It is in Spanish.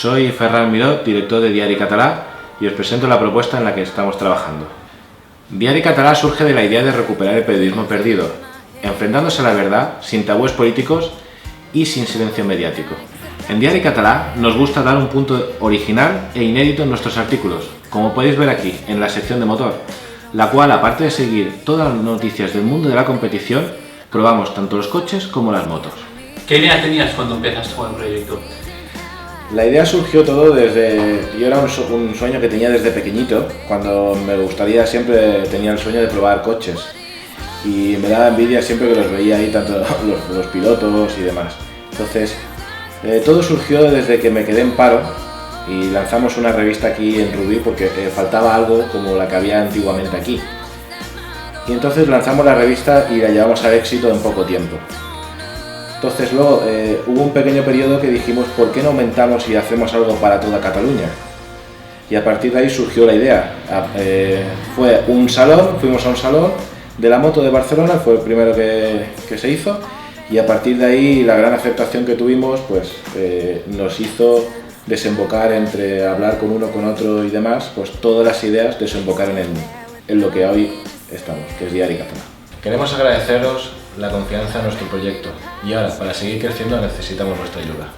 Soy Ferran Miró, director de Diari Català, y os presento la propuesta en la que estamos trabajando. Diari Català surge de la idea de recuperar el periodismo perdido, enfrentándose a la verdad, sin tabúes políticos y sin silencio mediático. En Diari Català nos gusta dar un punto original e inédito en nuestros artículos, como podéis ver aquí, en la sección de motor, la cual, aparte de seguir todas las noticias del mundo de la competición, probamos tanto los coches como las motos. ¿Qué idea tenías cuando empezaste con el proyecto? La idea surgió todo desde... Yo era un sueño que tenía desde pequeñito, cuando me gustaría, siempre tenía el sueño de probar coches. Y me daba envidia siempre que los veía ahí, tanto los pilotos y demás. Entonces, todo surgió desde que me quedé en paro y lanzamos una revista aquí en Rubí porque faltaba algo como la que había antiguamente aquí. Y entonces lanzamos la revista y la llevamos al éxito en poco tiempo. Entonces luego hubo un pequeño periodo que dijimos ¿por qué no aumentamos y hacemos algo para toda Cataluña? Y a partir de ahí surgió la idea. Fue un salón, fuimos a un salón de la moto de Barcelona, fue el primero que se hizo, y a partir de ahí la gran aceptación que tuvimos pues nos hizo desembocar entre hablar con uno, con otro y demás, pues todas las ideas desembocaron en lo que hoy estamos, que es Diari Català. Queremos agradeceros la confianza en nuestro proyecto y ahora, para seguir creciendo, necesitamos vuestra ayuda.